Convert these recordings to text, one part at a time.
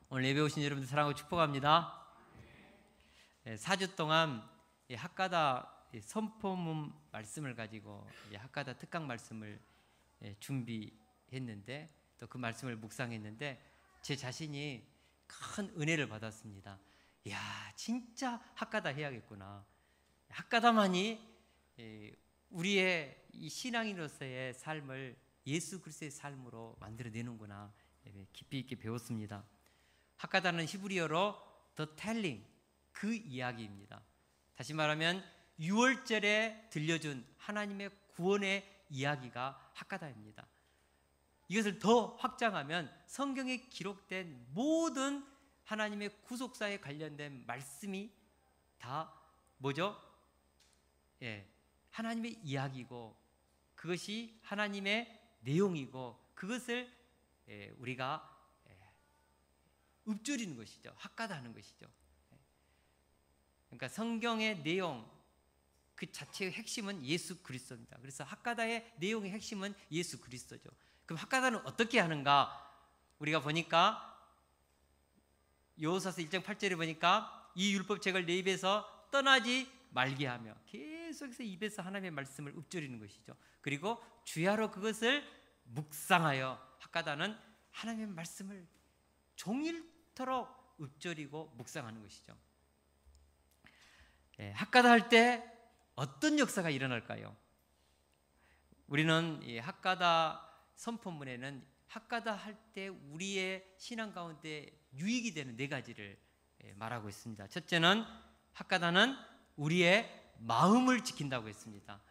오늘 예배 오신 여러분들 사랑하고 축복합니다. 4주 동안 학가다 선포문 말씀을 가지고 학가다 특강 말씀을 준비했는데 또 그 말씀을 묵상했는데 제 자신이 큰 은혜를 받았습니다. 이야, 진짜 학가다 해야겠구나. 학가다만이 우리의 이 신앙인으로서의 삶을 예수 그리스도의 삶으로 만들어내는구나. 깊이 있게 배웠습니다. 학가다는 히브리어로 The Telling, 그 이야기입니다. 다시 말하면 6월절에 들려준 하나님의 구원의 이야기가 학가다입니다. 이것을 더 확장하면 성경에 기록된 모든 하나님의 구속사에 관련된 말씀이 다 뭐죠? 하나님의 이야기고 그것이 하나님의 내용이고 그것을 우리가 읊조리는 것이죠. 학가다 하는 것이죠. 그러니까 성경의 내용 그 자체의 핵심은 예수 그리스도입니다. 그래서 학가다의 내용의 핵심은 예수 그리스도죠. 그럼 학가다는 어떻게 하는가? 우리가 보니까 여호수아서 1장 8절에 보니까 이 율법책을 내 입에서 떠나지 말게 하며 계속해서 입에서 하나님의 말씀을 읊조리는 것이죠. 그리고 주야로 그것을 묵상하여, 학가다는 하나님의 말씀을 종일토록 읊조리고 묵상하는 것이죠. 학가다 할 때 어떤 역사가 일어날까요? 우리는 이 학가다 선포문에는 학가다 할 때 우리의 신앙 가운데 유익이 되는 4가지를 말하고 있습니다. 첫째는 학가다는 우리의 마음을 지킨다고 했습니다.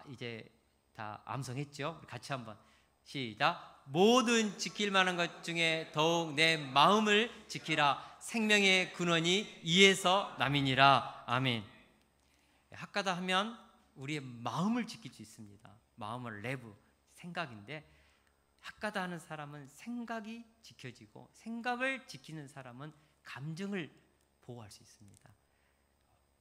이제 다 암송했죠? 같이 한번 시작. 모든 지킬 만한 것 중에 더욱 내 마음을 지키라. 생명의 근원이 이에서 남이니라. 아멘. 학가다 하면 우리의 마음을 지킬 수 있습니다. 마음은 레브, 생각인데 학가다 하는 사람은 생각이 지켜지고 생각을 지키는 사람은 감정을 보호할 수 있습니다.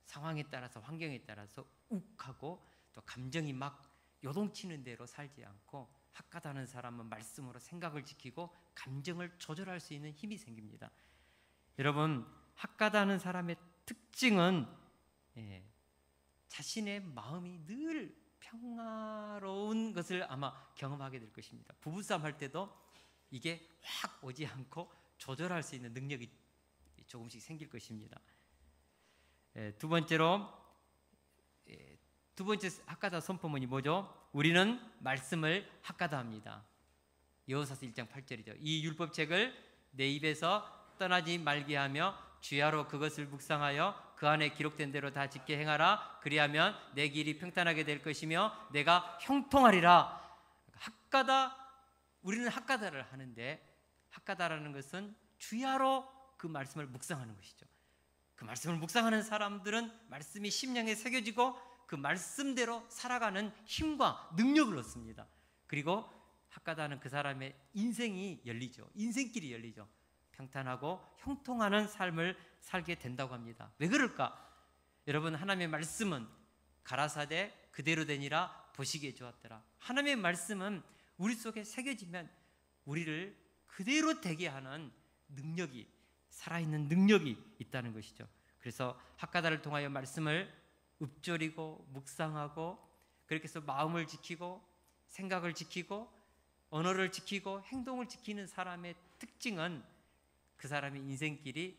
상황에 따라서 환경에 따라서 욱하고 또 감정이 막 요동치는 대로 살지 않고 학가다 하는 사람은 말씀으로 생각을 지키고 감정을 조절할 수 있는 힘이 생깁니다. 여러분, 학가다 하는 사람의 특징은 자신의 마음이 늘 평화로운 것을 아마 경험하게 될 것입니다. 부부싸움 할 때도 이게 확 오지 않고 조절할 수 있는 능력이 조금씩 생길 것입니다. 두 번째 학가다 선포문이 뭐죠? 우리는 말씀을 학가다 합니다. 여호수아서 1장 8절이죠. 이 율법책을 내 입에서 떠나지 말게 하며 주야로 그것을 묵상하여 그 안에 기록된 대로 다 짓게 행하라. 그리하면 내 길이 평탄하게 될 것이며 내가 형통하리라. 우리는 학가다를 하는데 학가다라는 것은 주야로 그 말씀을 묵상하는 것이죠. 그 말씀을 묵상하는 사람들은 말씀이 심령에 새겨지고 그 말씀대로 살아가는 힘과 능력을 얻습니다. 그리고 학가다는 그 사람의 인생이 열리죠. 인생길이 열리죠. 평탄하고 형통하는 삶을 살게 된다고 합니다. 왜 그럴까? 여러분, 하나님의 말씀은 가라사대 그대로 되니라 보시기에 좋았더라. 하나님의 말씀은 우리 속에 새겨지면 우리를 그대로 되게 하는 능력이, 살아있는 능력이 있다는 것이죠. 그래서 학가다를 통하여 말씀을 읊조리고 묵상하고 그렇게 해서 마음을 지키고 생각을 지키고 언어를 지키고 행동을 지키는 사람의 특징은 그 사람의 인생길이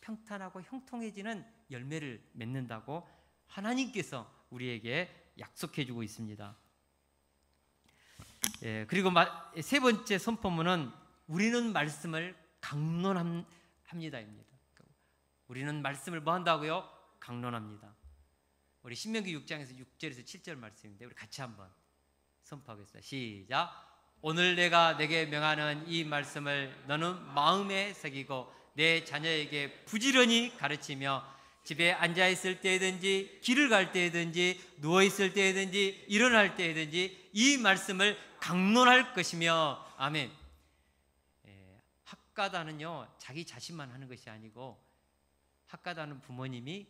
평탄하고 형통해지는 열매를 맺는다고 하나님께서 우리에게 약속해 주고 있습니다. 그리고 세 번째 선포문은 우리는 말씀을 강론합니다입니다. 우리는 말씀을 뭐 한다고요? 강론합니다. 우리 신명기 6장에서 6절에서 7절 말씀인데 우리 같이 한번 선포하겠습니다. 시작. 오늘 내가 내게 명하는 이 말씀을 너는 마음에 새기고 내 자녀에게 부지런히 가르치며 집에 앉아있을 때든지 길을 갈 때든지 누워있을 때든지 일어날 때든지 이 말씀을 강론할 것이며. 아멘. 학가다는요 자기 자신만 하는 것이 아니고 학가다는 부모님이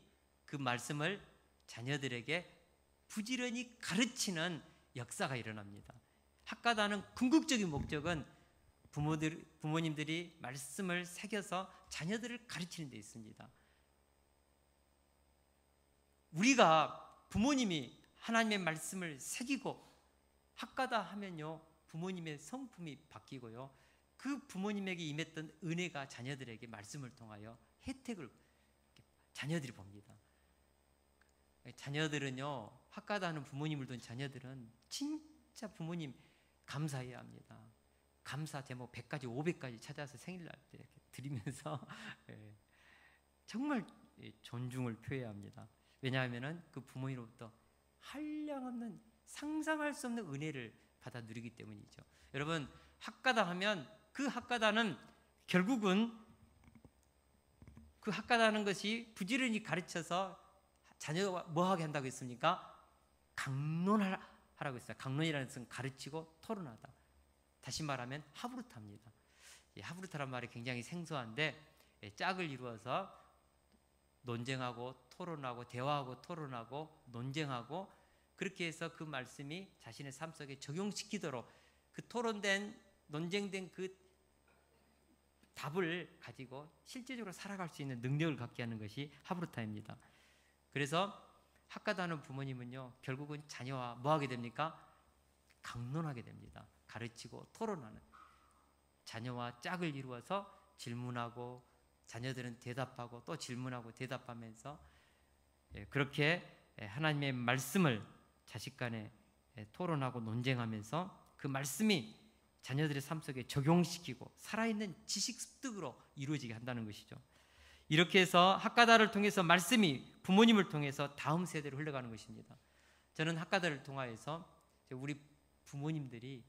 그 말씀을 자녀들에게 부지런히 가르치는 역사가 일어납니다. 학가다는 궁극적인 목적은 부모님들이 말씀을 새겨서 자녀들을 가르치는 데 있습니다. 우리가 부모님이 하나님의 말씀을 새기고 학가다 하면요, 부모님의 성품이 바뀌고요, 그 부모님에게 임했던 은혜가 자녀들에게 말씀을 통하여 혜택을 자녀들이 봅니다. 자녀들은요, 학가다 하는 부모님을 둔 자녀들은 진짜 부모님 감사해야 합니다. 감사 제목 100가지 500가지 찾아서 생일날 때 이렇게 드리면서 정말 존중을 표해야 합니다. 왜냐하면 그 부모님으로부터 한량없는 상상할 수 없는 은혜를 받아 누리기 때문이죠. 여러분, 학가다 하면 그 학가다는 결국은 그 학가다는 것이 부지런히 가르쳐서 자녀가 뭐하게 한다고 했습니까? 강론하라고 했어요. 강론이라는 것은 가르치고 토론하다. 다시 말하면 하브루타입니다. 하브루타란 말이 굉장히 생소한데 짝을 이루어서 논쟁하고 토론하고 대화하고 토론하고 논쟁하고 그렇게 해서 그 말씀이 자신의 삶 속에 적용시키도록 그 토론된 논쟁된 그 답을 가지고 실제적으로 살아갈 수 있는 능력을 갖게 하는 것이 하브루타입니다. 그래서 학가다 하는 부모님은요, 결국은 자녀와 뭐 하게 됩니까? 강론하게 됩니다. 가르치고 토론하는, 자녀와 짝을 이루어서 질문하고 자녀들은 대답하고 또 질문하고 대답하면서 그렇게 하나님의 말씀을 자식 간에 토론하고 논쟁하면서 그 말씀이 자녀들의 삶 속에 적용시키고 살아있는 지식 습득으로 이루어지게 한다는 것이죠. 이렇게 해서 학가다를 통해서 말씀이 부모님을 통해서 다음 세대로 흘러가는 것입니다. 저는 학가다를 통하여서 우리 부모님들이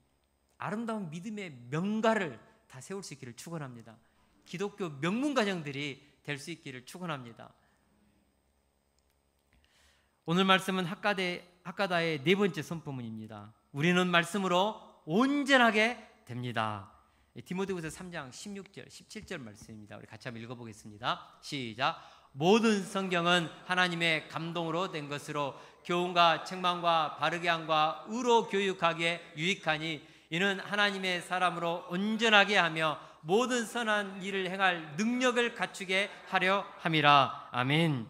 아름다운 믿음의 명가를 다 세울 수 있기를 축원합니다. 기독교 명문 가정들이 될 수 있기를 축원합니다. 오늘 말씀은 학가다의 네 번째 선포문입니다. 우리는 말씀으로 온전하게 됩니다. 디모데후서 3장 16절 17절 말씀입니다. 우리 같이 한번 읽어보겠습니다. 시작. 모든 성경은 하나님의 감동으로 된 것으로 교훈과 책망과 바르게 함과 의로 교육하기에 유익하니 이는 하나님의 사람으로 온전하게 하며 모든 선한 일을 행할 능력을 갖추게 하려 함이라. 아멘.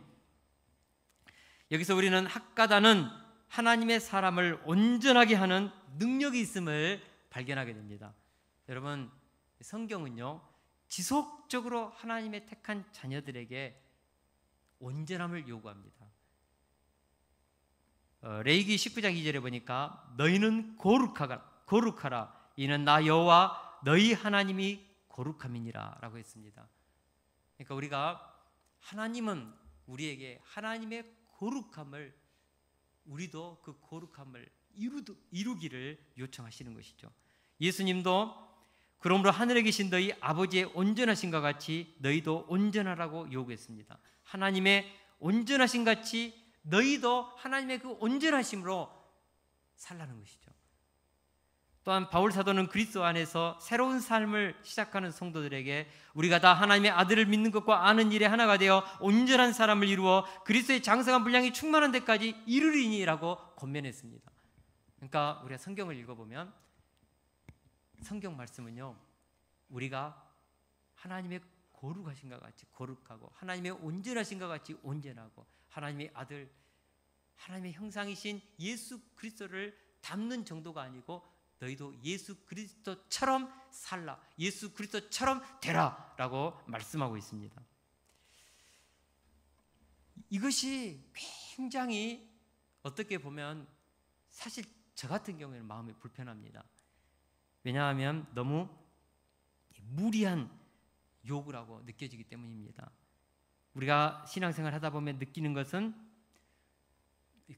여기서 우리는 학가다는 하나님의 사람을 온전하게 하는 능력이 있음을 발견하게 됩니다. 여러분, 성경은요, 지속적으로 하나님의 택한 자녀들에게 온전함을 요구합니다. 레위기 19장 2절에 보니까 너희는 거룩하라 이는 나 여호와 너희 하나님이 거룩함이니라 라고 했습니다. 그러니까 우리가 하나님은 우리에게 하나님의 거룩함을, 우리도 그 거룩함을 이루기를 요청하시는 것이죠. 예수님도 그러므로 하늘에 계신 너희 아버지의 온전하심과 같이 너희도 온전하라고 요구했습니다. 하나님의 온전하심 같이 너희도 하나님의 그 온전하심으로 살라는 것이죠. 또한 바울 사도는 그리스도 안에서 새로운 삶을 시작하는 성도들에게 우리가 다 하나님의 아들을 믿는 것과 아는 일에 하나가 되어 온전한 사람을 이루어 그리스도의 장성한 분량이 충만한 데까지 이르리니라고 권면했습니다. 그러니까 우리가 성경을 읽어보면 성경 말씀은요, 우리가 하나님의 거룩하신가 같이 거룩하고 하나님의 온전하신가 같이 온전하고 하나님의 아들, 하나님의 형상이신 예수 그리스도를 닮는 정도가 아니고 너희도 예수 그리스도처럼 살라, 예수 그리스도처럼 되라 라고 말씀하고 있습니다. 이것이 굉장히 어떻게 보면 사실 저 같은 경우에는 마음이 불편합니다. 왜냐하면 너무 무리한 요구라고 느껴지기 때문입니다. 우리가 신앙생활 하다 보면 느끼는 것은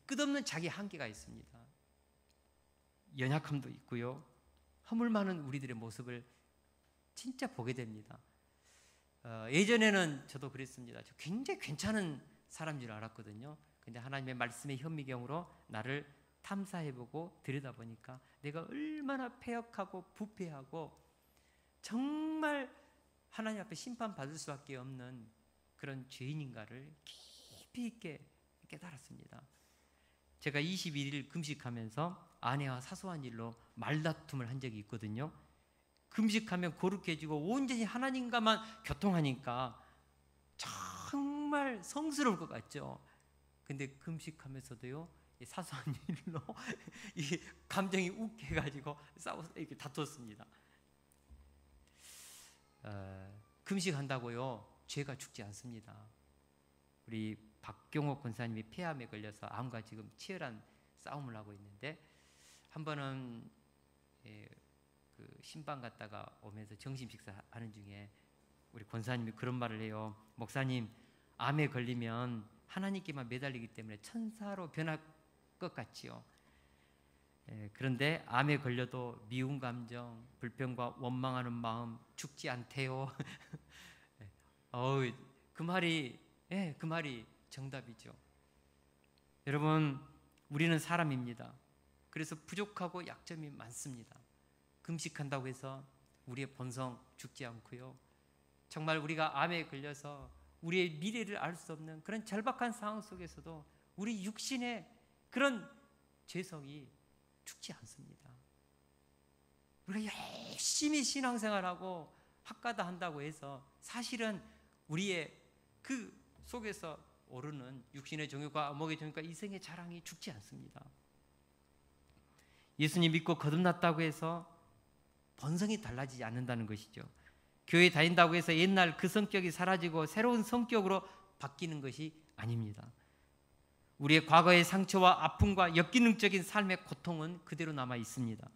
끝없는 자기 한계가 있습니다. 연약함도 있고요, 허물 많은 우리들의 모습을 진짜 보게 됩니다. 예전에는 저도 그랬습니다. 저 굉장히 괜찮은 사람인 줄 알았거든요. 근데 하나님의 말씀의 현미경으로 나를 탐사해보고 들여다보니까 내가 얼마나 패역하고 부패하고 정말 하나님 앞에 심판받을 수밖에 없는 그런 죄인인가를 깊이 있게 깨달았습니다. 제가 21일 금식하면서 아내와 사소한 일로 말다툼을 한 적이 있거든요. 금식하면 거룩해지고 온전히 하나님과만 교통하니까 정말 성스러울 것 같죠. 근데 금식하면서도요, 사소한 일로 이 감정이 욱해가지고 싸워서 이렇게 다퉜습니다. 금식한다고요 죄가 죽지 않습니다. 우리 박경옥 권사님이 폐암에 걸려서 암과 지금 치열한 싸움을 하고 있는데, 한 번은 그 신방 갔다가 오면서 점심 식사하는 중에 우리 권사님이 그런 말을 해요. 목사님, 암에 걸리면 하나님께만 매달리기 때문에 천사로 변할 것 같지요. 그런데 암에 걸려도 미운 감정, 불평과 원망하는 마음 죽지 않대요. 그 말이 정답이죠. 여러분, 우리는 사람입니다. 그래서 부족하고 약점이 많습니다. 금식한다고 해서 우리의 본성 죽지 않고요, 정말 우리가 암에 걸려서 우리의 미래를 알 수 없는 그런 절박한 상황 속에서도 우리 육신의 그런 죄성이 죽지 않습니다. 우리가 열심히 신앙생활하고 학가다 한다고 해서 사실은 우리의 그 속에서 오르는 육신의 정욕과 안목의 정욕과 이생의 자랑이 죽지 않습니다. 예수님 믿고 거듭났다고 해서 본성이 달라지지 않는다는 것이죠. 교회 다닌다고 해서 옛날 그 성격이 사라지고 새로운 성격으로 바뀌는 것이 아닙니다. 우리의 과거의 상처와 아픔과 역기능적인 삶의 고통은 그대로 남아 있습니다.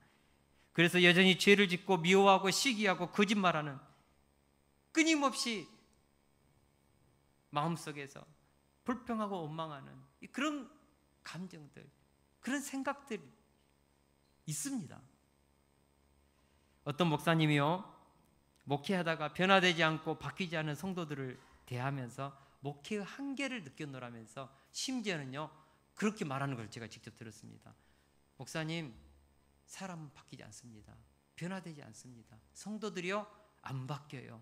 그래서 여전히 죄를 짓고 미워하고 시기하고 거짓말하는, 끊임없이 마음속에서 불평하고 원망하는 그런 감정들, 그런 생각들이 있습니다. 어떤 목사님이요, 목회하다가 변화되지 않고 바뀌지 않은 성도들을 대하면서 목회의 한계를 느껴노라면서 심지어는요 그렇게 말하는 걸 제가 직접 들었습니다. 목사님, 사람은 바뀌지 않습니다. 변화되지 않습니다. 성도들이요 안 바뀌어요.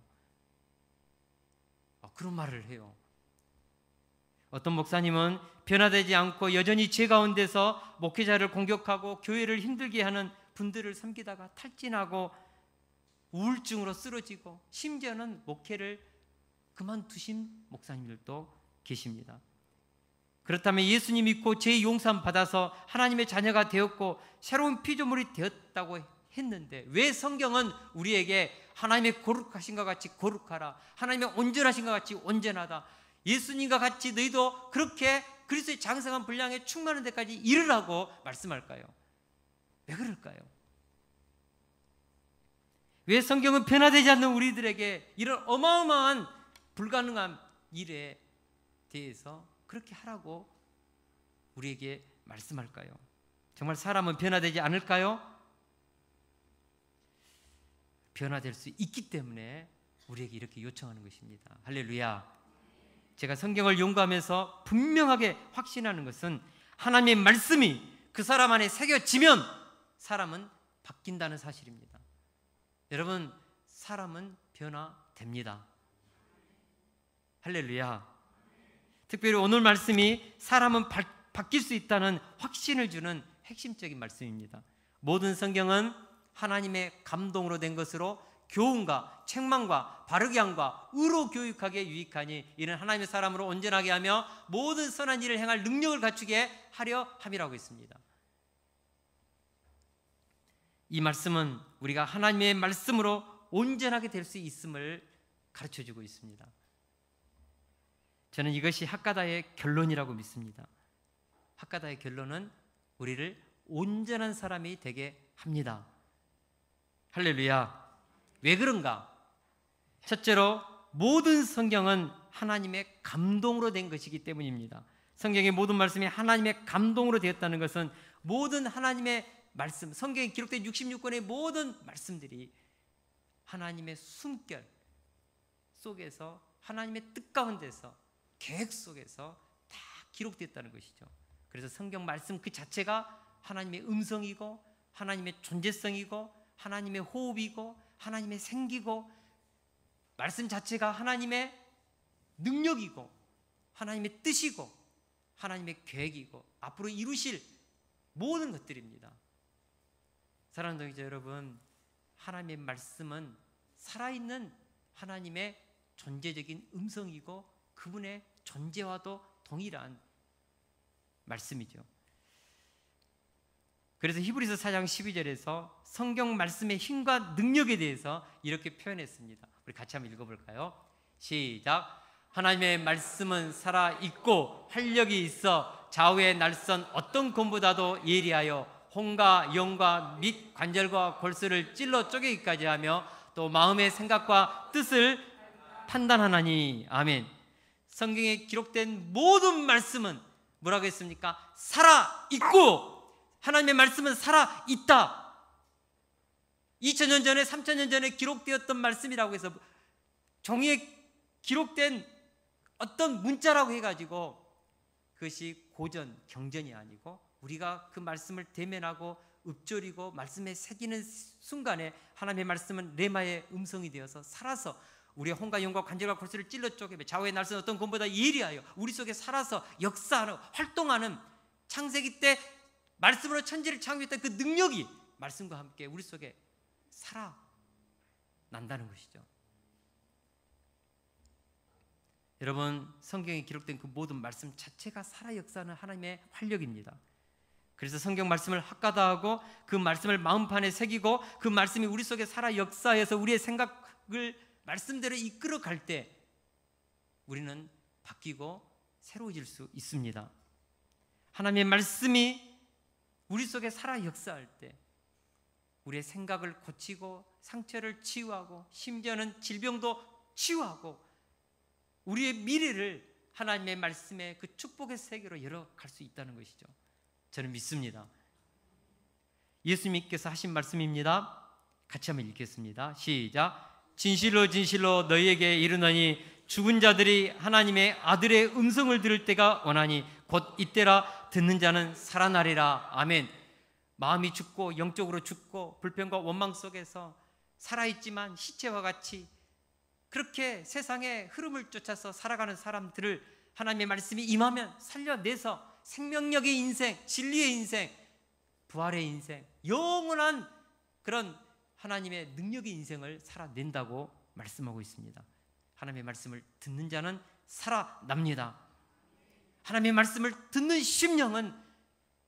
그런 말을 해요. 어떤 목사님은 변화되지 않고 여전히 죄 가운데서 목회자를 공격하고 교회를 힘들게 하는 분들을 섬기다가 탈진하고 우울증으로 쓰러지고 심지어는 목회를 그만두신 목사님들도 계십니다. 그렇다면 예수님 믿고 죄 용서함 받아서 하나님의 자녀가 되었고 새로운 피조물이 되었다고 했는데, 왜 성경은 우리에게 하나님의 거룩하신 것 같이 거룩하라, 하나님의 온전하신 것 같이 온전하다, 예수님과 같이 너희도 그렇게 그리스도의 장성한 분량에 충만한 데까지 이르라고 말씀할까요? 왜 그럴까요? 왜 성경은 변화되지 않는 우리들에게 이런 어마어마한 불가능한 일에 대해서 그렇게 하라고 우리에게 말씀할까요? 정말 사람은 변화되지 않을까요? 변화될 수 있기 때문에 우리에게 이렇게 요청하는 것입니다. 할렐루야. 제가 성경을 연구하면서 분명하게 확신하는 것은 하나님의 말씀이 그 사람 안에 새겨지면 사람은 바뀐다는 사실입니다. 여러분, 사람은 변화됩니다. 할렐루야. 특별히 오늘 말씀이 사람은 바뀔 수 있다는 확신을 주는 핵심적인 말씀입니다. 모든 성경은 하나님의 감동으로 된 것으로 교훈과 책망과 바르게 함과 의로 교육하기에 유익하니 이는 하나님의 사람으로 온전하게 하며 모든 선한 일을 행할 능력을 갖추게 하려 함이라고 했습니다. 이 말씀은 우리가 하나님의 말씀으로 온전하게 될 수 있음을 가르쳐주고 있습니다. 저는 이것이 학가다의 결론이라고 믿습니다. 학가다의 결론은 우리를 온전한 사람이 되게 합니다. 할렐루야. 왜 그런가? 첫째로 모든 성경은 하나님의 감동으로 된 것이기 때문입니다. 성경의 모든 말씀이 하나님의 감동으로 되었다는 것은 모든 하나님의 말씀, 성경에 기록된 66권의 모든 말씀들이 하나님의 숨결 속에서, 하나님의 뜻 가운데서, 계획 속에서 다 기록됐다는 것이죠. 그래서 성경 말씀 그 자체가 하나님의 음성이고 하나님의 존재성이고 하나님의 호흡이고 하나님의 생기고, 말씀 자체가 하나님의 능력이고 하나님의 뜻이고 하나님의 계획이고 앞으로 이루실 모든 것들입니다. 사랑하는 동역자 여러분, 하나님의 말씀은 살아있는 하나님의 존재적인 음성이고 그분의 존재와도 동일한 말씀이죠. 그래서 히브리서 4장 12절에서 성경 말씀의 힘과 능력에 대해서 이렇게 표현했습니다. 우리 같이 한번 읽어볼까요? 시작. 하나님의 말씀은 살아있고 활력이 있어 좌우의 날선 어떤 검보다도 예리하여 혼과 영과 및 관절과 골수를 찔러 쪼개기까지 하며 또 마음의 생각과 뜻을 판단하나니. 아멘. 성경에 기록된 모든 말씀은 뭐라고 했습니까? 살아있고, 하나님의 말씀은 살아있다. 2000년 전에 3000년 전에 기록되었던 말씀이라고 해서 종이에 기록된 어떤 문자라고 해가지고 그것이 고전, 경전이 아니고 우리가 그 말씀을 대면하고 읊조리고 말씀에 새기는 순간에 하나님의 말씀은 레마의 음성이 되어서 살아서 우리의 혼과 영과 관절과 골수를 찔러 쪼개며 좌우의 날선 어떤 것보다 예리하여 우리 속에 살아서 역사하는, 활동하는, 창세기 때 말씀으로 천지를 창조했던 그 능력이 말씀과 함께 우리 속에 살아난다는 것이죠. 여러분, 성경에 기록된 그 모든 말씀 자체가 살아 역사하는 하나님의 활력입니다. 그래서 성경 말씀을 학가다하고 그 말씀을 마음판에 새기고 그 말씀이 우리 속에 살아 역사해서 우리의 생각을 말씀대로 이끌어 갈 때 우리는 바뀌고 새로워질 수 있습니다. 하나님의 말씀이 우리 속에 살아 역사할 때 우리의 생각을 고치고 상처를 치유하고 심지어는 질병도 치유하고 우리의 미래를 하나님의 말씀의 그 축복의 세계로 열어갈 수 있다는 것이죠. 저는 믿습니다. 예수님께서 하신 말씀입니다. 같이 한번 읽겠습니다. 시작. 진실로 진실로 너희에게 이르노니 죽은 자들이 하나님의 아들의 음성을 들을 때가 오나니 곧 이때라. 듣는 자는 살아나리라. 아멘. 마음이 죽고 영적으로 죽고 불평과 원망 속에서 살아있지만 시체와 같이 그렇게 세상의 흐름을 쫓아서 살아가는 사람들을 하나님의 말씀이 임하면 살려내서 생명력의 인생, 진리의 인생, 부활의 인생, 영원한 그런 하나님의 능력의 인생을 살아낸다고 말씀하고 있습니다. 하나님의 말씀을 듣는 자는 살아납니다. 하나님의 말씀을 듣는 심령은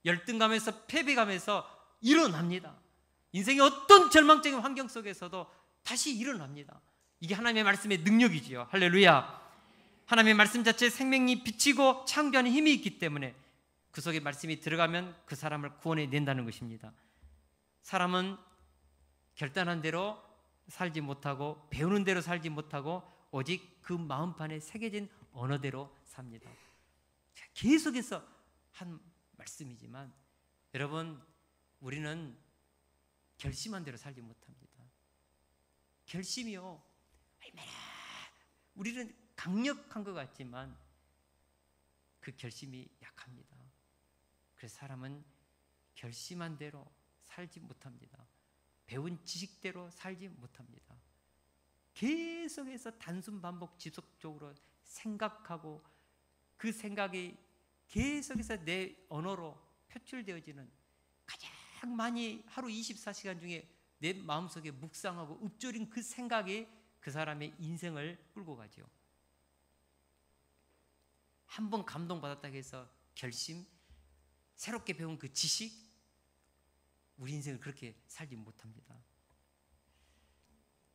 열등감에서 패배감에서 일어납니다. 인생의 어떤 절망적인 환경 속에서도 다시 일어납니다. 이게 하나님의 말씀의 능력이지요. 할렐루야. 하나님의 말씀 자체에 생명이 비치고 창조하는 힘이 있기 때문에 그 속에 말씀이 들어가면 그 사람을 구원해낸다는 것입니다. 사람은 결단한 대로 살지 못하고 배우는 대로 살지 못하고 오직 그 마음판에 새겨진 언어대로 삽니다. 계속해서 한 말씀이지만 여러분, 우리는 결심한 대로 살지 못합니다. 결심이요, 얼마나 우리는 강력한 것 같지만 그 결심이 약합니다. 그래서 사람은 결심한 대로 살지 못합니다. 배운 지식대로 살지 못합니다. 계속해서 단순 반복 지속적으로 생각하고 그 생각이 계속해서 내 언어로 표출되어지는, 가장 많이 하루 24시간 중에 내 마음속에 묵상하고 읊조린 그 생각이 그 사람의 인생을 끌고 가죠. 한번 감동받았다고 해서 결심, 새롭게 배운 그 지식, 우리 인생을 그렇게 살지 못합니다.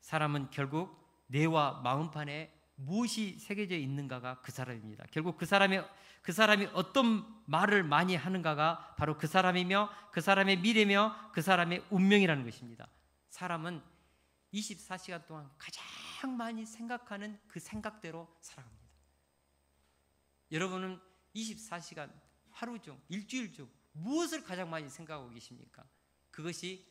사람은 결국 뇌와 마음판에 무엇이 새겨져 있는가가 그 사람입니다. 결국 그 사람이 어떤 말을 많이 하는가가 바로 그 사람이며 그 사람의 미래며 그 사람의 운명이라는 것입니다. 사람은 24시간 동안 가장 많이 생각하는 그 생각대로 살아갑니다. 여러분은 24시간 하루 중, 일주일 중 무엇을 가장 많이 생각하고 계십니까? 그것이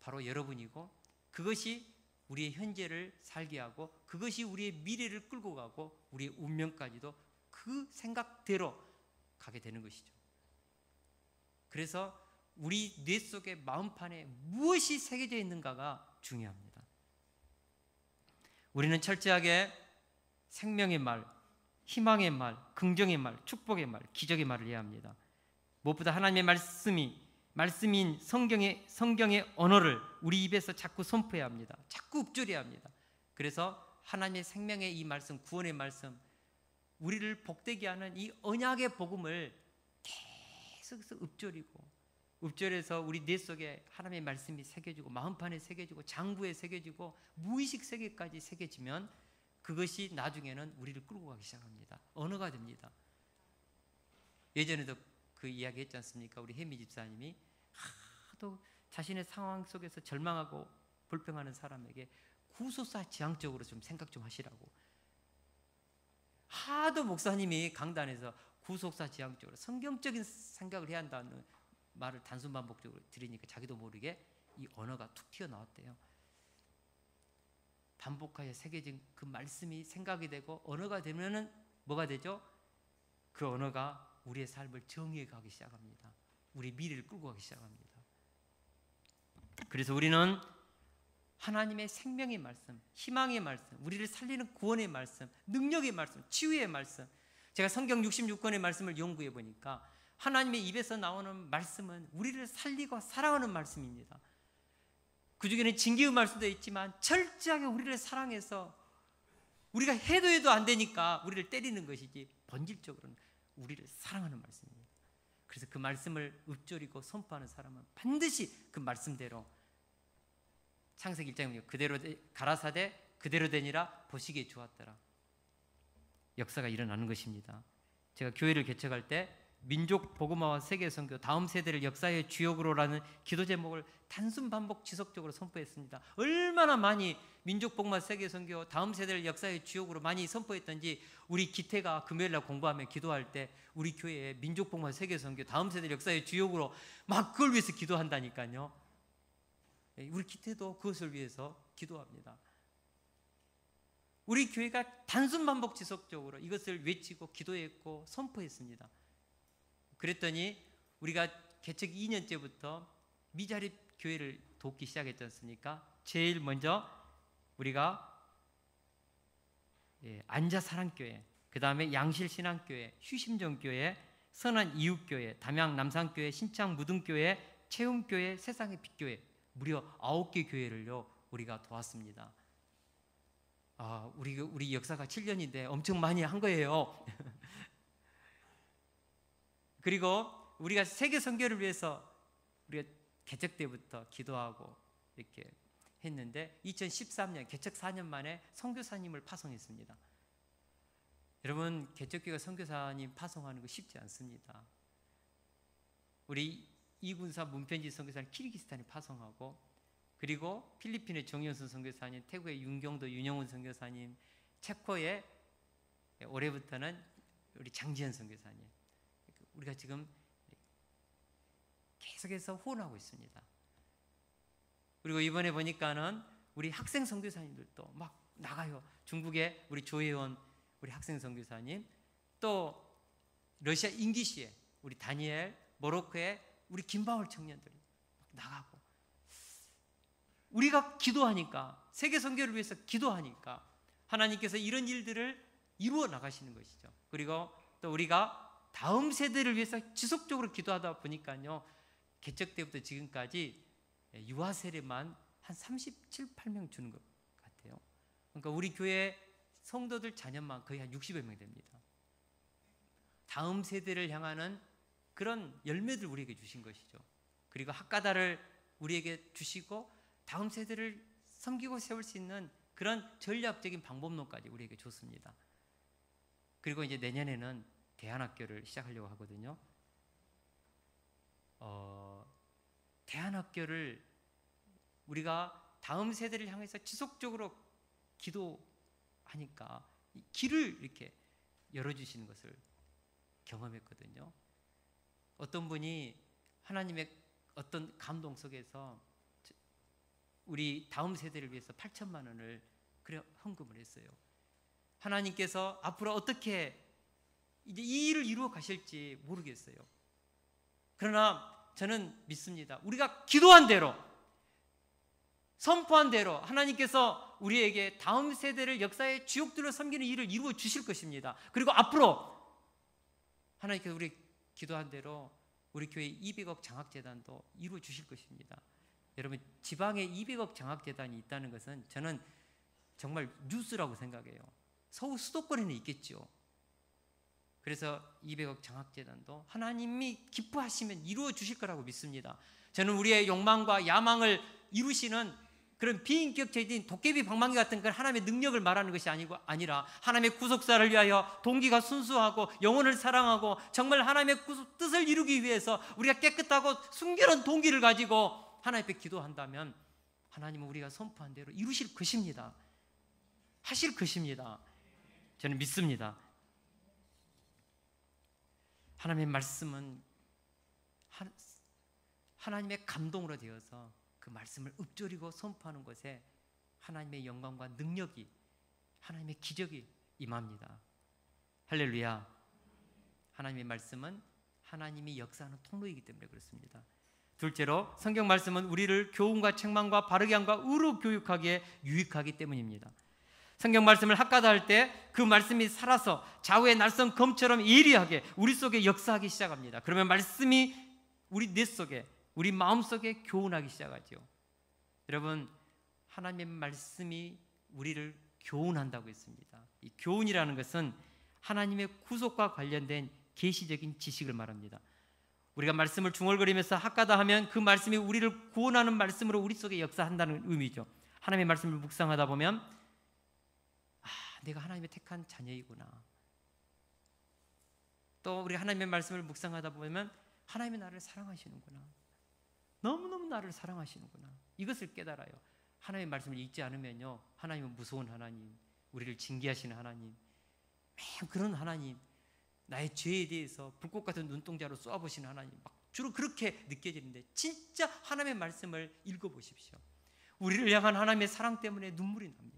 바로 여러분이고 그것이 우리의 현재를 살게 하고 그것이 우리의 미래를 끌고 가고 우리의 운명까지도 그 생각대로 가게 되는 것이죠. 그래서 우리 뇌 속의 마음판에 무엇이 새겨져 있는가가 중요합니다. 우리는 철저하게 생명의 말, 희망의 말, 긍정의 말, 축복의 말, 기적의 말을 해야 합니다. 무엇보다 하나님의 말씀인 성경의 언어를 우리 입에서 자꾸 선포해야 합니다. 자꾸 읊조려야 합니다. 그래서 하나님의 생명의 이 말씀, 구원의 말씀, 우리를 복되게 하는 이 언약의 복음을 계속해서 읊조려서 우리 뇌 속에 하나님의 말씀이 새겨지고 마음판에 새겨지고 장부에 새겨지고 무의식 세계까지 새겨지면 그것이 나중에는 우리를 끌고 가기 시작합니다. 언어가 됩니다. 예전에도 그 이야기 했지 않습니까? 우리 혜미 집사님이 하도 자신의 상황 속에서 절망하고 불평하는 사람에게 구속사지향적으로 좀 생각 좀 하시라고. 하도 목사님이 강단에서 구속사지향적으로 성경적인 생각을 해야 한다는 말을 단순 반복적으로 들으니까 자기도 모르게 이 언어가 툭 튀어나왔대요. 반복하여 새겨진 그 말씀이 생각이 되고 언어가 되면은 뭐가 되죠? 그 언어가 우리의 삶을 정의해 가기 시작합니다. 우리 미래를 끌고 가기 시작합니다. 그래서 우리는 하나님의 생명의 말씀, 희망의 말씀, 우리를 살리는 구원의 말씀, 능력의 말씀, 치유의 말씀, 제가 성경 66권의 말씀을 연구해 보니까 하나님의 입에서 나오는 말씀은 우리를 살리고 사랑하는 말씀입니다. 그 중에는 징계의 말씀도 있지만 철저하게 우리를 사랑해서 우리가 해도 안 되니까 우리를 때리는 것이지 본질적으로는 우리를 사랑하는 말씀입니다. 그래서 그 말씀을 읊조리고 선포하는 사람은 반드시 그 말씀대로 창세기 1장에 그대로 가라사대 그대로 되니라 보시기에 좋았더라. 역사가 일어나는 것입니다. 제가 교회를 개척할 때 민족 복음화와 세계 선교, 다음 세대를 역사의 주역으로라는 기도 제목을 단순 반복 지속적으로 선포했습니다. 얼마나 많이 민족 복음화 세계 선교, 다음 세대를 역사의 주역으로 많이 선포했던지 우리 기태가 금요일날 공부하며 기도할 때 우리 교회에 민족 복음화 세계 선교, 다음 세대 역사의 주역으로 막 그걸 위해서 기도한다니까요. 우리 기태도 그것을 위해서 기도합니다. 우리 교회가 단순 반복 지속적으로 이것을 외치고 기도했고 선포했습니다. 그랬더니 우리가 개척 2년째부터 미자립 교회를 돕기 시작했지 않습니까? 제일 먼저 우리가 안자사랑교회, 그 다음에 양실신앙교회, 휴심정교회, 선한이웃교회, 담양남산교회, 신창무등교회, 채움교회, 세상의 빛교회, 무려 9개 교회를요 우리가 도왔습니다. 우리 역사가 7년인데 엄청 많이 한 거예요. 그리고 우리가 세계 선교를 위해서 우리가 개척 때부터 기도하고 이렇게 했는데 2013년 개척 4년 만에 선교사님을 파송했습니다. 여러분, 개척교회가 선교사님 파송하는 거 쉽지 않습니다. 우리 이군사 문편지 선교사님 키르기스탄에 파송하고, 그리고 필리핀의 정연순 선교사님, 태국의 윤경도 윤영훈 선교사님, 체코의 올해부터는 우리 장지현 선교사님, 우리가 지금 계속해서 후원하고 있습니다. 그리고 이번에 보니까는 우리 학생 선교사님들도 막 나가요. 중국의 우리 조혜원 우리 학생 선교사님, 또 러시아 인기시에 우리 다니엘, 모로코의 우리 김바울 청년들이 막 나가고, 우리가 기도하니까, 세계 선교를 위해서 기도하니까 하나님께서 이런 일들을 이루어 나가시는 것이죠. 그리고 또 우리가 다음 세대를 위해서 지속적으로 기도하다 보니까요, 개척 때부터 지금까지 유아 세례만 한 37, 8명 주는 것 같아요. 그러니까 우리 교회 성도들 자녀만 거의 한 60여 명 됩니다. 다음 세대를 향하는 그런 열매들 우리에게 주신 것이죠. 그리고 학가다를 우리에게 주시고 다음 세대를 섬기고 세울 수 있는 그런 전략적인 방법론까지 우리에게 줬습니다. 그리고 이제 내년에는 대안학교를 시작하려고 하거든요. 대안학교를 우리가 다음 세대를 향해서 지속적으로 기도하니까 길을 이렇게 열어주시는 것을 경험했거든요. 어떤 분이 하나님의 어떤 감동 속에서 우리 다음 세대를 위해서 8천만 원을 헌금을 했어요. 하나님께서 앞으로 어떻게 이제 이 일을 이루어 가실지 모르겠어요. 그러나 저는 믿습니다. 우리가 기도한 대로, 선포한 대로 하나님께서 우리에게 다음 세대를 역사의 주역들로 섬기는 일을 이루어 주실 것입니다. 그리고 앞으로 하나님께서 우리 기도한 대로 우리 교회 200억 장학재단도 이루어 주실 것입니다. 여러분, 지방에 200억 장학재단이 있다는 것은 저는 정말 뉴스라고 생각해요. 서울 수도권에는 있겠죠. 그래서 200억 장학재단도 하나님이 기뻐하시면 이루어 주실 거라고 믿습니다. 저는 우리의 욕망과 야망을 이루시는 그런 비인격적인 도깨비 방망이 같은 건 하나님의 능력을 말하는 것이 아니라 하나님의 구속사를 위하여 동기가 순수하고 영혼을 사랑하고 정말 하나님의 뜻을 이루기 위해서 우리가 깨끗하고 순결한 동기를 가지고 하나님 앞에 기도한다면 하나님은 우리가 선포한 대로 이루실 것입니다. 하실 것입니다. 저는 믿습니다. 하나님의 말씀은 하나님의 감동으로 되어서 그 말씀을 읊조리고 선포하는 것에 하나님의 영광과 능력이, 하나님의 기적이 임합니다. 할렐루야. 하나님의 말씀은 하나님이 역사하는 통로이기 때문에 그렇습니다. 둘째로 성경 말씀은 우리를 교훈과 책망과 바르게 함과 의로 교육하기에 유익하기 때문입니다. 성경 말씀을 학가다 할 때 그 말씀이 살아서 좌우의 날선 검처럼 예리하게 우리 속에 역사하기 시작합니다. 그러면 말씀이 우리 뇌 속에, 우리 마음 속에 교훈하기 시작하죠. 여러분, 하나님의 말씀이 우리를 교훈한다고 했습니다. 이 교훈이라는 것은 하나님의 구속과 관련된 계시적인 지식을 말합니다. 우리가 말씀을 중얼거리면서 학가다 하면 그 말씀이 우리를 구원하는 말씀으로 우리 속에 역사한다는 의미죠. 하나님의 말씀을 묵상하다 보면 내가 하나님의 택한 자녀이구나. 또 우리 하나님의 말씀을 묵상하다 보면 하나님이 나를 사랑하시는구나. 너무너무 나를 사랑하시는구나. 이것을 깨달아요. 하나님의 말씀을 읽지 않으면요, 하나님은 무서운 하나님, 우리를 징계하시는 하나님, 매우 그런 하나님, 나의 죄에 대해서 불꽃 같은 눈동자로 쏘아보시는 하나님, 막 주로 그렇게 느껴지는데 진짜 하나님의 말씀을 읽어보십시오. 우리를 향한 하나님의 사랑 때문에 눈물이 납니다.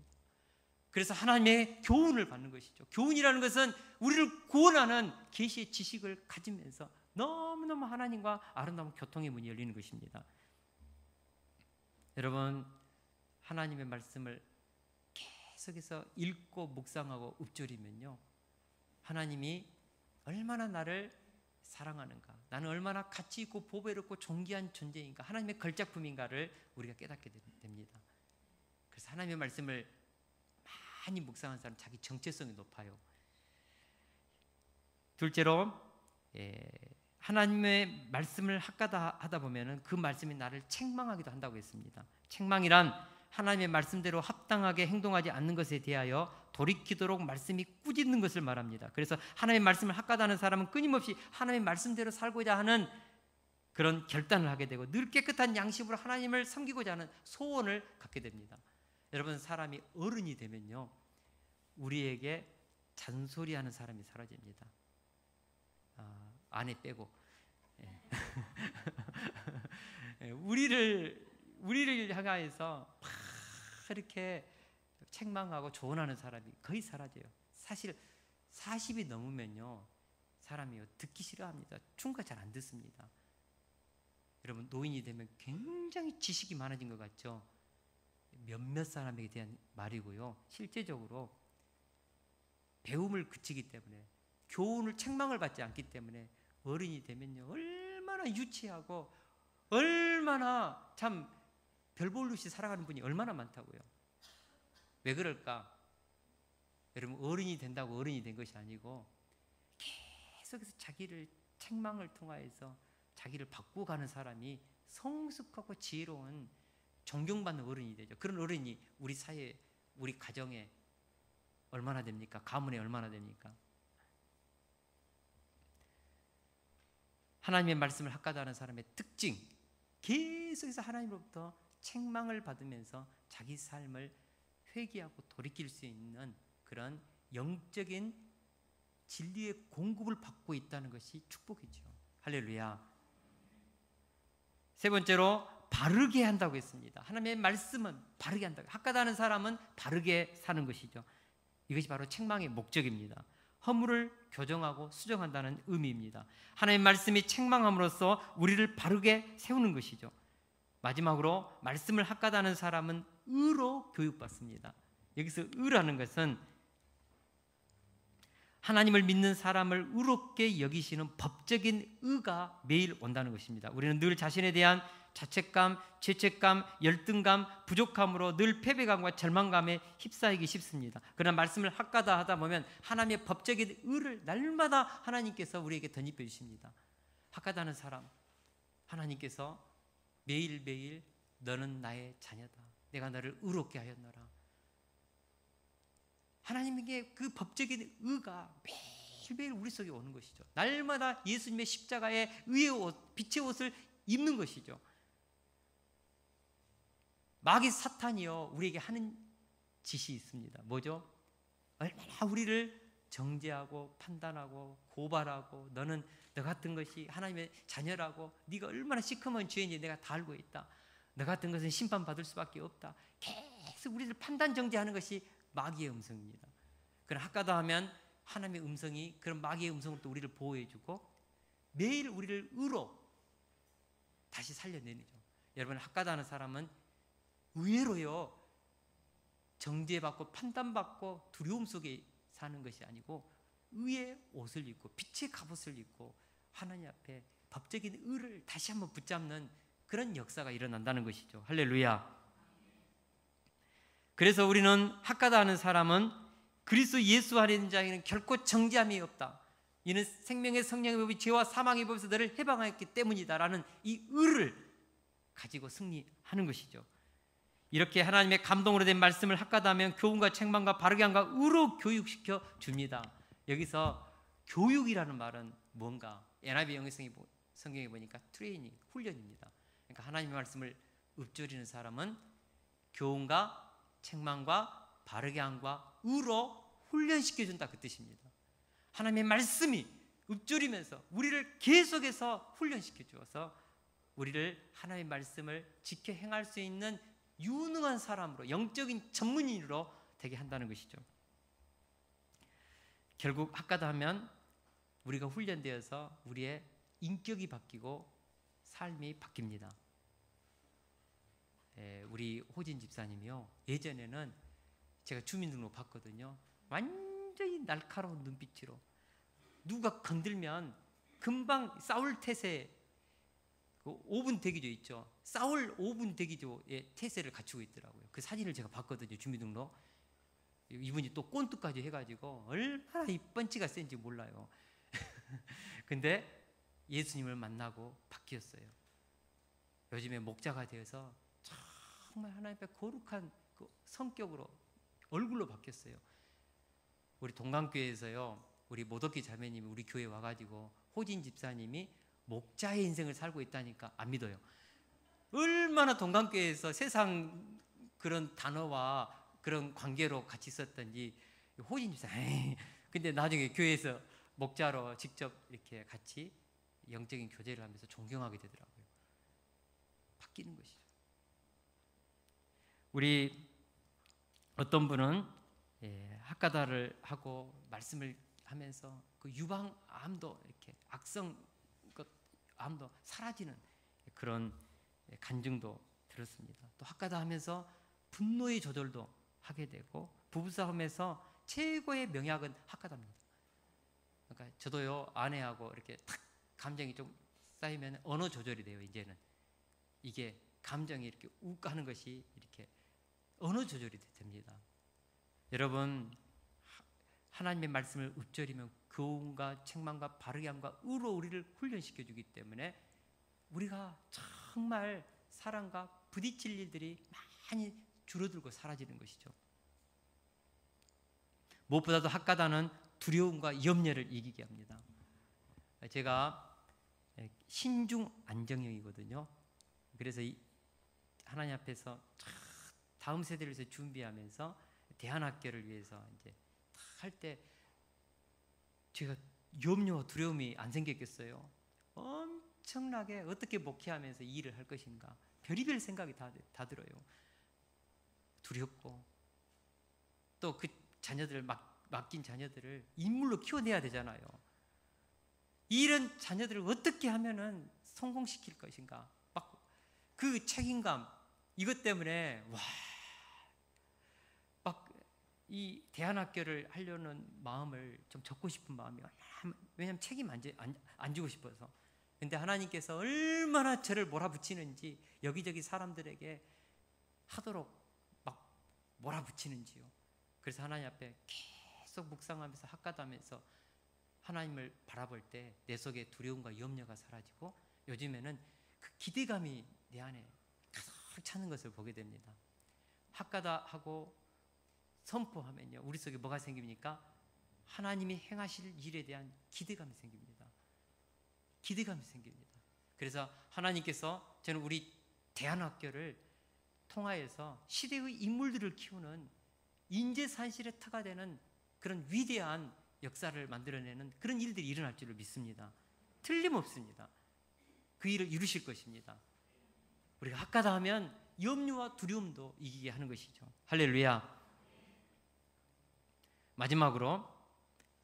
그래서 하나님의 교훈을 받는 것이죠. 교훈이라는 것은 우리를 구원하는 계시의 지식을 가지면서 너무너무 하나님과 아름다운 교통의 문이 열리는 것입니다. 여러분, 하나님의 말씀을 계속해서 읽고 묵상하고 읊조리면요, 하나님이 얼마나 나를 사랑하는가, 나는 얼마나 가치 있고 보배롭고 존귀한 존재인가, 하나님의 걸작품인가를 우리가 깨닫게 됩니다. 그래서 하나님의 말씀을 많이 묵상한 사람 자기 정체성이 높아요. 둘째로, 하나님의 말씀을 학가다 하다 보면은 그 말씀이 나를 책망하기도 한다고 했습니다. 책망이란 하나님의 말씀대로 합당하게 행동하지 않는 것에 대하여 돌이키도록 말씀이 꾸짖는 것을 말합니다. 그래서 하나님의 말씀을 학가다 하는 사람은 끊임없이 하나님의 말씀대로 살고자 하는 그런 결단을 하게 되고 늘 깨끗한 양심으로 하나님을 섬기고자 하는 소원을 갖게 됩니다. 여러분, 사람이 어른이 되면요, 우리에게 잔소리하는 사람이 사라집니다. 아내 빼고. 우리를 향하여서 막 이렇게 책망하고 조언하는 사람이 거의 사라져요. 사실 40이 넘으면요, 사람이 듣기 싫어합니다. 충고가 잘 안 듣습니다. 여러분, 노인이 되면 굉장히 지식이 많아진 것 같죠? 몇몇 사람에게 대한 말이고요, 실제적으로 배움을 그치기 때문에, 교훈을, 책망을 받지 않기 때문에 어른이 되면요, 얼마나 유치하고 얼마나 참 별 볼 듯이 살아가는 분이 얼마나 많다고요. 왜 그럴까? 여러분, 어른이 된다고 어른이 된 것이 아니고 계속해서 자기를 책망을 통하여서 자기를 바꾸어가는 사람이 성숙하고 지혜로운, 존경받는 어른이 되죠. 그런 어른이 우리 사회에, 우리 가정에 얼마나 됩니까? 가문에 얼마나 됩니까? 하나님의 말씀을 학가다하는 사람의 특징, 계속해서 하나님으로부터 책망을 받으면서 자기 삶을 회개하고 돌이킬 수 있는 그런 영적인 진리의 공급을 받고 있다는 것이 축복이죠. 할렐루야. 세 번째로, 바르게 한다고 했습니다. 하나님의 말씀은 바르게 한다고, 학가다하는 사람은 바르게 사는 것이죠. 이것이 바로 책망의 목적입니다. 허물을 교정하고 수정한다는 의미입니다. 하나님의 말씀이 책망함으로써 우리를 바르게 세우는 것이죠. 마지막으로, 말씀을 학가다하는 사람은 의로 교육받습니다. 여기서 의라는 것은 하나님을 믿는 사람을 의롭게 여기시는 법적인 의가 매일 온다는 것입니다. 우리는 늘 자신에 대한 자책감, 죄책감, 열등감, 부족함으로 늘 패배감과 절망감에 휩싸이기 쉽습니다. 그러나 말씀을 학가다 하다 보면 하나님의 법적인 의를 날마다 하나님께서 우리에게 덧입혀 주십니다. 학가다는 사람, 하나님께서 매일매일 너는 나의 자녀다. 내가 너를 의롭게 하였노라. 하나님에게 그 법적인 의가 매일매일 우리 속에 오는 것이죠. 날마다 예수님의 십자가의 의의 옷, 빛의 옷을 입는 것이죠. 마귀 사탄이요 우리에게 하는 짓이 있습니다. 뭐죠? 얼마나 우리를 정죄하고 판단하고 고발하고 너는 너 같은 것이 하나님의 자녀라고, 네가 얼마나 시커먼 죄인지 내가 다 알고 있다. 너 같은 것은 심판받을 수밖에 없다. 계속 우리를 판단 정죄하는 것이 마귀의 음성입니다. 그러나 학가다 하면 하나님의 음성이 그런 마귀의 음성으로 또 우리를 보호해주고 매일 우리를 의로 다시 살려내죠. 여러분, 학가다 하는 사람은 의외로요 정죄받고 판단받고 두려움 속에 사는 것이 아니고 의의 옷을 입고 빛의 갑옷을 입고 하나님 앞에 법적인 의를 다시 한번 붙잡는 그런 역사가 일어난다는 것이죠. 할렐루야. 그래서 우리는 학가다 하는 사람은 그리스도 예수 안에 있는 자에게는 결코 정죄함이 없다. 이는 생명의 성령의 법이 죄와 사망의 법에서 너를 해방하였기 때문이다라는 이 의를 가지고 승리하는 것이죠. 이렇게 하나님의 감동으로 된 말씀을 학가다 하면 교훈과 책망과 바르게 함과 의로 교육시켜 줍니다. 여기서 교육이라는 말은 뭔가? NIV 성경에 보니까 트레이닝, 훈련입니다. 그러니까 하나님의 말씀을 읊조리는 사람은 교훈과 책망과 바르게 함과 의로 훈련시켜준다, 그 뜻입니다. 하나님의 말씀이 읊조리면서 우리를 계속해서 훈련시켜 주어서 우리를 하나님의 말씀을 지켜 행할 수 있는 유능한 사람으로, 영적인 전문인으로 되게 한다는 것이죠. 결국 학가다 하면 우리가 훈련되어서 우리의 인격이 바뀌고 삶이 바뀝니다. 우리 호진 집사님이요, 예전에는 제가 주민등록 봤거든요. 완전히 날카로운 눈빛으로 누가 건들면 금방 싸울 태세, 5분 대기조 있죠. 싸울 5분 대기조의 태세를 갖추고 있더라고요. 그 사진을 제가 봤거든요, 주민등록. 이분이 또 꼰뚜까지 해가지고 얼마나 이 펀치가 센지 몰라요. 근데 예수님을 만나고 바뀌었어요. 요즘에 목자가 되어서 정말 하나님 앞에 거룩한 그 성격으로, 얼굴로 바뀌었어요. 우리 동강교회에서요, 우리 모덕기 자매님이 우리 교회에 와가지고 호진 집사님이 목자의 인생을 살고 있다니까 안 믿어요. 얼마나 동강교회에서 세상 그런 단어와 그런 관계로 같이 있었던지. 호진 집사, 근데 나중에 교회에서 목자로 직접 이렇게 같이 영적인 교제를 하면서 존경하게 되더라고요. 바뀌는 것이죠. 우리 어떤 분은 학가다를 하고 말씀을 하면서 그 유방암도, 이렇게 악성 암도 사라지는 그런 간증도 들었습니다. 또 학가다 하면서 분노의 조절도 하게 되고, 부부싸움에서 최고의 명약은 학가다입니다. 그러니까 저도요, 아내하고 이렇게 탁 감정이 좀 쌓이면 언어 조절이 돼요. 이제는 이게 감정이 이렇게 욱 하는 것이 이렇게 언어 조절이 됩니다. 여러분, 하나님의 말씀을 읊조리면 교훈과 책망과 바르게 함과 의로 우리를 훈련시켜 주기 때문에 우리가 정말 사람과 부딪힐 일들이 많이 줄어들고 사라지는 것이죠. 무엇보다도 학가다는 두려움과 염려를 이기게 합니다. 제가 신중 안정형이거든요. 그래서 하나님 앞에서 다음 세대를 위해서 준비하면서 대안학교를 위해서 이제 할 때 제가 염려와 두려움이 안 생겼겠어요. 엄청나게 어떻게 목회하면서 이 일을 할 것인가, 별의별 생각이 다 들어요. 두렵고, 또 그 자녀들을 맡긴 자녀들을 인물로 키워내야 되잖아요. 이런 자녀들을 어떻게 하면은 성공시킬 것인가, 막 그 책임감, 이것 때문에 막 이 대안학교를 하려는 마음을 좀 접고 싶은 마음이, 왜냐하면 책임 안 지고 싶어서. 근데 하나님께서 얼마나 저를 몰아붙이는지, 여기저기 사람들에게 하도록 막 몰아붙이는지요. 그래서 하나님 앞에 계속 묵상하면서 학가하면서 하나님을 바라볼 때 내 속에 두려움과 염려가 사라지고, 요즘에는 그 기대감이 내 안에 가득 차는 것을 보게 됩니다. 학가다하고 선포하면요, 우리 속에 뭐가 생깁니까? 하나님이 행하실 일에 대한 기대감이 생깁니다. 기대감이 생깁니다. 그래서 하나님께서 저는 우리 대안학교를 통하여서 시대의 인물들을 키우는 인재산실의 터가 되는 그런 위대한 역사를 만들어내는 그런 일들이 일어날 줄을 믿습니다. 틀림없습니다. 그 일을 이루실 것입니다. 우리가 학가다 하면 염려와 두려움도 이기게 하는 것이죠. 할렐루야. 마지막으로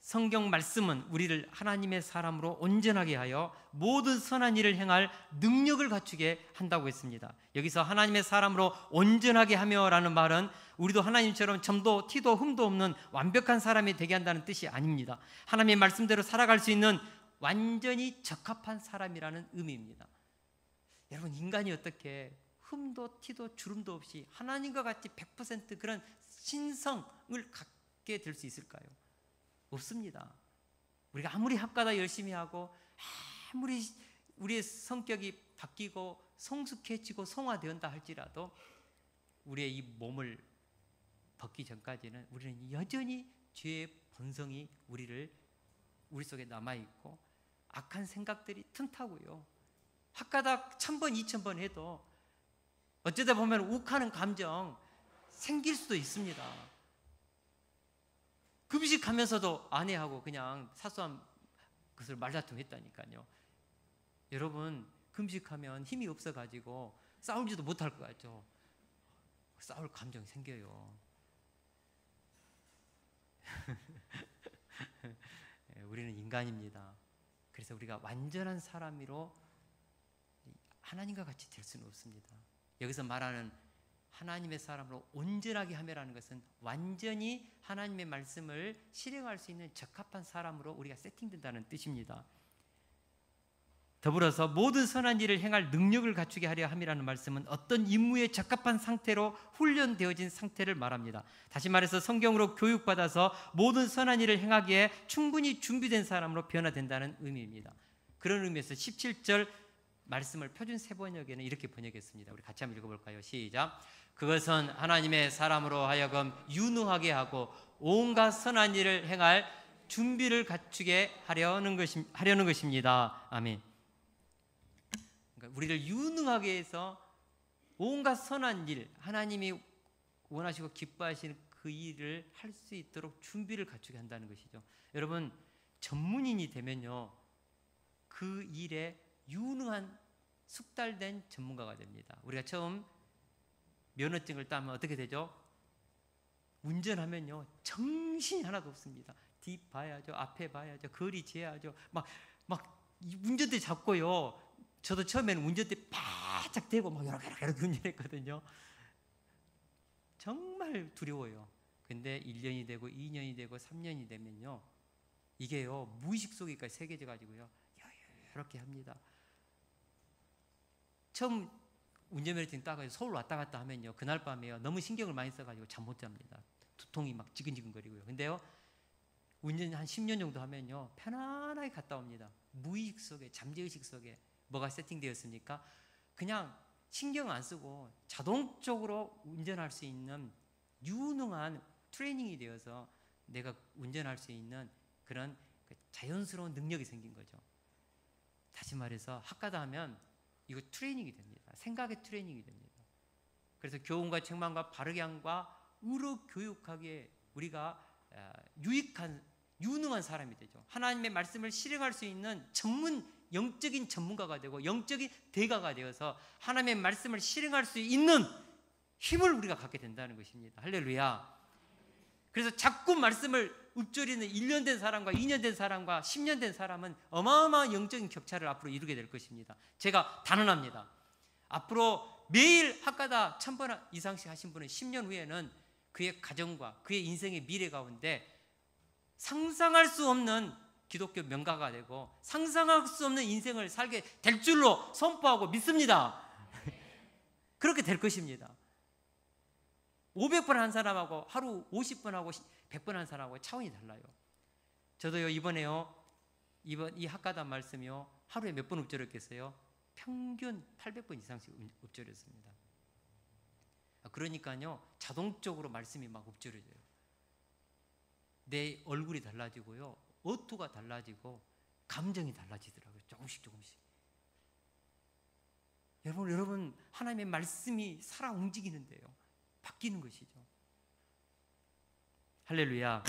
성경 말씀은 우리를 하나님의 사람으로 온전하게 하여 모든 선한 일을 행할 능력을 갖추게 한다고 했습니다. 여기서 하나님의 사람으로 온전하게 하며라는 말은 우리도 하나님처럼 점도 티도 흠도 없는 완벽한 사람이 되게 한다는 뜻이 아닙니다. 하나님의 말씀대로 살아갈 수 있는 완전히 적합한 사람이라는 의미입니다. 여러분, 인간이 어떻게 흠도 티도 주름도 없이 하나님과 같이 100% 그런 신성을 갖게 될 수 있을까요? 없습니다. 우리가 아무리 학가다 열심히 하고 아무리 우리의 성격이 바뀌고 성숙해지고 성화되었다 할지라도 우리의 이 몸을 벗기 전까지는 우리는 여전히 죄의 본성이 우리 속에 남아있고 악한 생각들이 틈타고요. 학가다 1000번 2000번 해도 어쩌다 보면 욱하는 감정 생길 수도 있습니다. 금식하면서도 아내하고 그냥 사소한 것을 말다툼했다니까요. 여러분, 금식하면 힘이 없어가지고 싸울지도 못할 것 같죠. 싸울 감정이 생겨요. 우리는 인간입니다. 그래서 우리가 완전한 사람으로 하나님과 같이 될 수는 없습니다. 여기서 말하는 하나님의 사람으로 온전하게 하며라는 것은 완전히 하나님의 말씀을 실행할 수 있는 적합한 사람으로 우리가 세팅된다는 뜻입니다. 더불어서 모든 선한 일을 행할 능력을 갖추게 하려 함이라는 말씀은 어떤 임무에 적합한 상태로 훈련되어진 상태를 말합니다. 다시 말해서 성경으로 교육받아서 모든 선한 일을 행하기에 충분히 준비된 사람으로 변화된다는 의미입니다. 그런 의미에서 17절 말씀을 표준 세번역에는 이렇게 번역했습니다. 우리 같이 한번 읽어볼까요? 시작. 그것은 하나님의 사람으로 하여금 유능하게 하고 온갖 선한 일을 행할 준비를 갖추게 하려는 것입니다. 아멘. 그러니까 우리를 유능하게 해서 온갖 선한 일, 하나님이 원하시고 기뻐하시는 그 일을 할 수 있도록 준비를 갖추게 한다는 것이죠. 여러분, 전문인이 되면요, 그 일에 유능한 숙달된 전문가가 됩니다. 우리가 처음 면허증을 따면 어떻게 되죠? 운전하면요, 정신이 하나도 없습니다. 뒤 봐야죠, 앞에 봐야죠, 거리 재야죠. 막 운전대 잡고요. 저도 처음에는 운전대 바짝 대고 막 이렇게 운전했거든요. 정말 두려워요. 근데 1년이 되고 2년이 되고 3년이 되면요, 이게요, 무의식 속에까지 새겨져 가지고요, 이렇게 합니다. 처음 운전면허증 따가지고 서울 왔다 갔다 하면요, 그날 밤에요, 너무 신경을 많이 써가지고 잠 못 잡니다. 두통이 막 지근지근거리고요. 근데요, 운전 한 10년 정도 하면요, 편안하게 갔다 옵니다. 무의식 속에, 잠재의식 속에 뭐가 세팅되었습니까? 그냥 신경 안 쓰고 자동적으로 운전할 수 있는 유능한 트레이닝이 되어서 내가 운전할 수 있는 그런 자연스러운 능력이 생긴 거죠. 다시 말해서 학가다 하면 이거 트레이닝이 됩니다. 생각의 트레이닝이 됩니다. 그래서 교훈과 책망과 바르게 함과 의로 교육하기에 우리가 유익한 유능한 사람이 되죠. 하나님의 말씀을 실행할 수 있는 영적인 전문가가 되고 영적인 대가가 되어서 하나님의 말씀을 실행할 수 있는 힘을 우리가 갖게 된다는 것입니다. 할렐루야. 그래서 자꾸 말씀을 읊조리는 1년 된 사람과 2년 된 사람과 10년 된 사람은 어마어마한 영적인 격차를 앞으로 이루게 될 것입니다. 제가 단언합니다. 앞으로 매일 학가다 1000번 이상씩 하신 분은 10년 후에는 그의 가정과 그의 인생의 미래 가운데 상상할 수 없는 기독교 명가가 되고 상상할 수 없는 인생을 살게 될 줄로 선포하고 믿습니다. 그렇게 될 것입니다. 500번 한 사람하고 하루 50번 하고 100번 한 사람하고 차원이 달라요. 저도요 이번에요 이번 이 학가다 말씀이요 하루에 몇 번 읊조렸겠어요? 평균 800번 이상씩 읊조렸습니다. 그러니까요 자동적으로 말씀이 막 읊조려져요. 내 얼굴이 달라지고요 어투가 달라지고 감정이 달라지더라고요. 조금씩 여러분 하나님의 말씀이 살아 움직이는데요 바뀌는 것이죠. 할렐루야.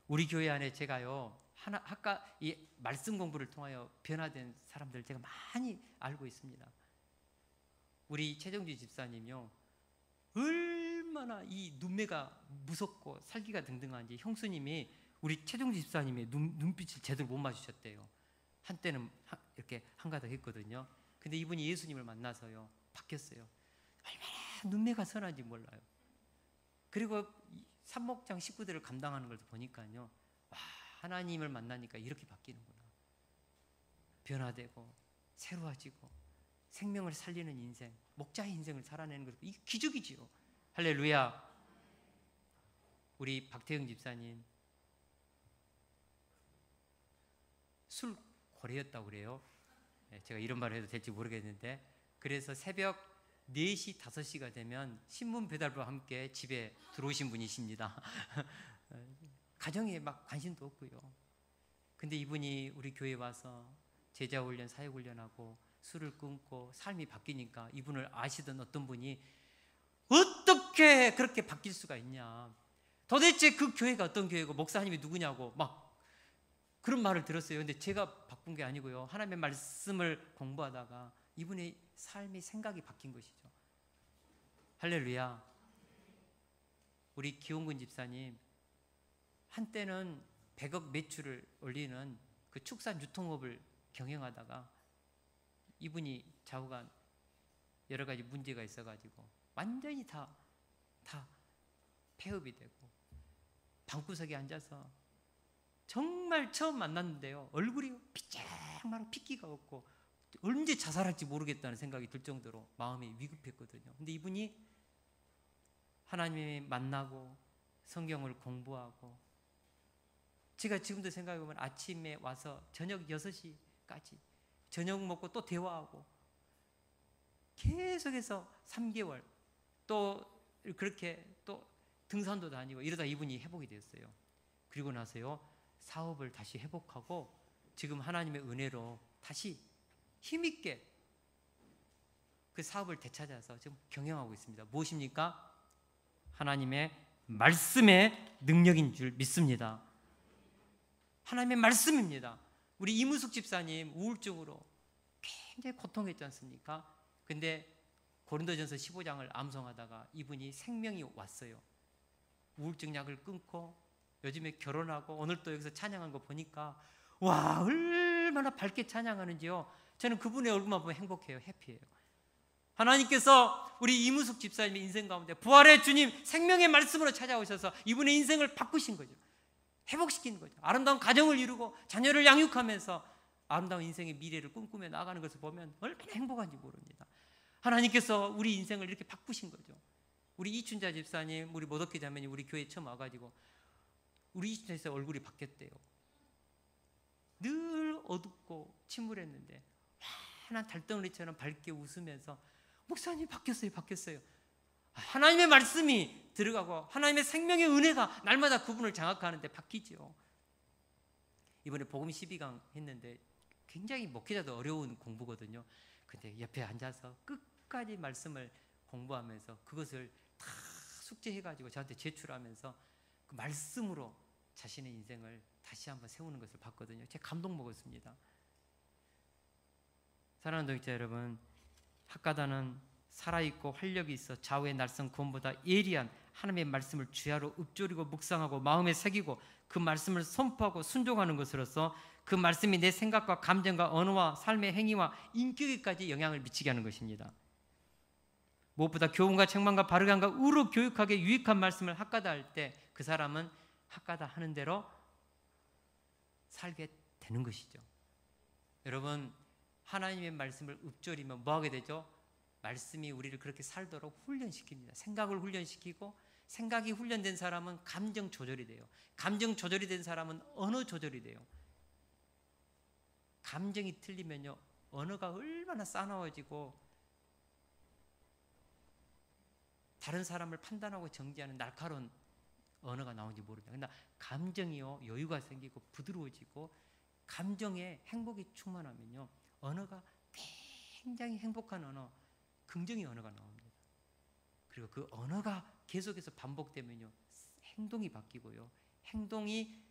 우리 교회 안에 제가요 아까 이 말씀 공부를 통하여 변화된 사람들 제가 많이 알고 있습니다. 우리 최정주 집사님요 얼마나 이 눈매가 무섭고 살기가 등등한지 형수님이 우리 최정주 집사님의 눈빛을 제대로 못 맞추셨대요. 한때는 이렇게 한가닥 했거든요. 근데 이분이 예수님을 만나서요 바뀌었어요. 얼마나 눈매가 선한지 몰라요. 그리고 삼목장 식구들을 감당하는 걸 보니까요 와, 하나님을 만나니까 이렇게 바뀌는구나. 변화되고 새로워지고 생명을 살리는 인생, 목자의 인생을 살아내는 것, 이게 기적이지요. 할렐루야. 우리 박태영 집사님 술 고래였다고 그래요. 제가 이런 말을 해도 될지 모르겠는데 그래서 새벽 4시, 5시가 되면 신문 배달부와 함께 집에 들어오신 분이십니다. 가정에 막 관심도 없고요. 근데 이분이 우리 교회에 와서 제자훈련, 사역훈련하고 술을 끊고 삶이 바뀌니까 이분을 아시던 어떤 분이 어떻게 그렇게 바뀔 수가 있냐. 도대체 그 교회가 어떤 교회고 목사님이 누구냐고 막 그런 말을 들었어요. 근데 제가 바꾼 게 아니고요. 하나님의 말씀을 공부하다가 이분의 삶의 생각이 바뀐 것이죠. 할렐루야. 우리 기홍근 집사님 한때는 100억 매출을 올리는 그 축산 유통업을 경영하다가 이분이 좌우간 여러 가지 문제가 있어가지고 완전히 다 폐업이 되고 방구석에 앉아서 정말 처음 만났는데요 얼굴이 삐쩍마르고 핏기가 없고 언제 자살할지 모르겠다는 생각이 들 정도로 마음이 위급했거든요. 근데 이분이 하나님을 만나고 성경을 공부하고 제가 지금도 생각해보면 아침에 와서 저녁 6시까지 저녁 먹고 또 대화하고 계속해서 3개월 또 그렇게 또 등산도 다니고 이러다 이분이 회복이 됐어요. 그리고 나서요 사업을 다시 회복하고 지금 하나님의 은혜로 다시 힘있게 그 사업을 되찾아서 지금 경영하고 있습니다. 무엇입니까? 하나님의 말씀의 능력인 줄 믿습니다. 하나님의 말씀입니다. 우리 이무숙 집사님 우울증으로 굉장히 고통했지 않습니까? 근데 고린도전서 15장을 암송하다가 이분이 생명이 왔어요. 우울증 약을 끊고 요즘에 결혼하고 오늘 또 여기서 찬양한 거 보니까 와 얼마나 밝게 찬양하는지요. 저는 그분의 얼굴만 보면 행복해요. 해피해요. 하나님께서 우리 이무숙 집사님의 인생 가운데 부활의 주님 생명의 말씀으로 찾아오셔서 이분의 인생을 바꾸신 거죠. 회복시키는 거죠. 아름다운 가정을 이루고 자녀를 양육하면서 아름다운 인생의 미래를 꿈꾸며 나아가는 것을 보면 얼마나 행복한지 모릅니다. 하나님께서 우리 인생을 이렇게 바꾸신 거죠. 우리 이춘자 집사님, 우리 모덕기 자매님 우리 교회에 처음 와가지고 우리 이춘자 집사 얼굴이 바뀌었대요. 늘 어둡고 침울했는데 환한 달덩어리처럼 밝게 웃으면서 목사님 바뀌었어요. 하나님의 말씀이 들어가고 하나님의 생명의 은혜가 날마다 그분을 장악하는데 바뀌죠. 이번에 복음 12강 했는데 굉장히 목회자도 어려운 공부거든요. 근데 옆에 앉아서 끝까지 말씀을 공부하면서 그것을 다 숙제해가지고 저한테 제출하면서 그 말씀으로 자신의 인생을 다시 한번 세우는 것을 봤거든요. 제가 감동 먹었습니다. 사랑하는 동역자 여러분, 학가다는 살아있고 활력이 있어 좌우의 날선 구원보다 예리한 하나님의 말씀을 주야로 읊조리고 묵상하고 마음에 새기고 그 말씀을 선포하고 순종하는 것으로서 그 말씀이 내 생각과 감정과 언어와 삶의 행위와 인격에까지 영향을 미치게 하는 것입니다. 무엇보다 교훈과 책망과 바르게 함과 의로 교육하게 유익한 말씀을 학가다 할 때 그 사람은 학가다 하는 대로 살게 되는 것이죠. 여러분, 하나님의 말씀을 읊조리면 뭐 하게 되죠? 말씀이 우리를 그렇게 살도록 훈련시킵니다. 생각을 훈련시키고, 생각이 훈련된 사람은 감정 조절이 돼요. 감정 조절이 된 사람은 언어 조절이 돼요. 감정이 틀리면요, 언어가 얼마나 싸나워지고 다른 사람을 판단하고 정지하는 날카로운 언어가 나오는지 모릅니다. 그러나 감정이요, 여유가 생기고 부드러워지고 감정에 행복이 충만하면요, 언어가 굉장히 행복한 언어, 긍정의 언어가 나옵니다. 그리고 그 언어가 계속해서 반복되면요, 행동이 바뀌고요, 행동이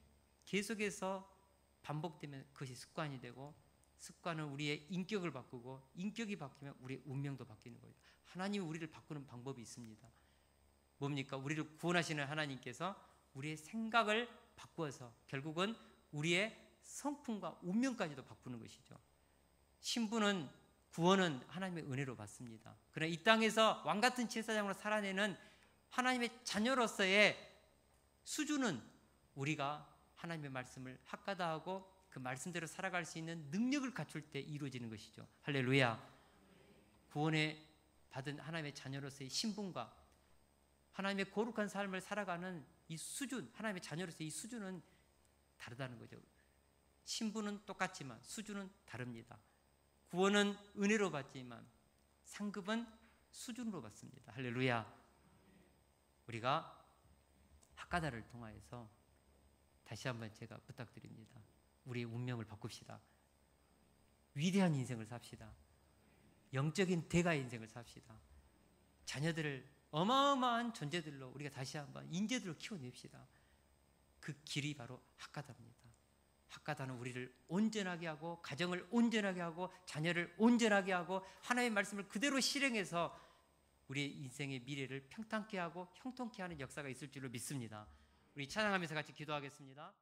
계속해서 반복되면 그것이 습관이 되고, 습관은 우리의 인격을 바꾸고, 인격이 바뀌면 우리의 운명도 바뀌는 거예요. 하나님이 우리를 바꾸는 방법이 있습니다. 뭡니까? 우리를 구원하시는 하나님께서 우리의 생각을 바꾸어서 결국은 우리의 성품과 운명까지도 바꾸는 것이죠. 신부는, 구원은 하나님의 은혜로 받습니다. 그러나 이 땅에서 왕같은 제사장으로 살아내는 하나님의 자녀로서의 수준은 우리가 하나님의 말씀을 학가다하고 그 말씀대로 살아갈 수 있는 능력을 갖출 때 이루어지는 것이죠. 할렐루야. 구원에 받은 하나님의 자녀로서의 신분과 하나님의 거룩한 삶을 살아가는 이 수준, 하나님의 자녀로서의 이 수준은 다르다는 거죠. 신분은 똑같지만 수준은 다릅니다. 구원은 은혜로 받지만 상급은 수준으로 받습니다. 할렐루야. 우리가 학가다를 통하여서 다시 한번 제가 부탁드립니다. 우리의 운명을 바꿉시다. 위대한 인생을 삽시다. 영적인 대가의 인생을 삽시다. 자녀들을 어마어마한 존재들로 우리가 다시 한번 인재들로 키워냅시다. 그 길이 바로 학가다입니다. 학가다는 우리를 온전하게 하고, 가정을 온전하게 하고, 자녀를 온전하게 하고, 하나님의 말씀을 그대로 실행해서 우리의 인생의 미래를 평탄케 하고 형통케 하는 역사가 있을 줄로 믿습니다. 우리 찬양하면서 같이 기도하겠습니다.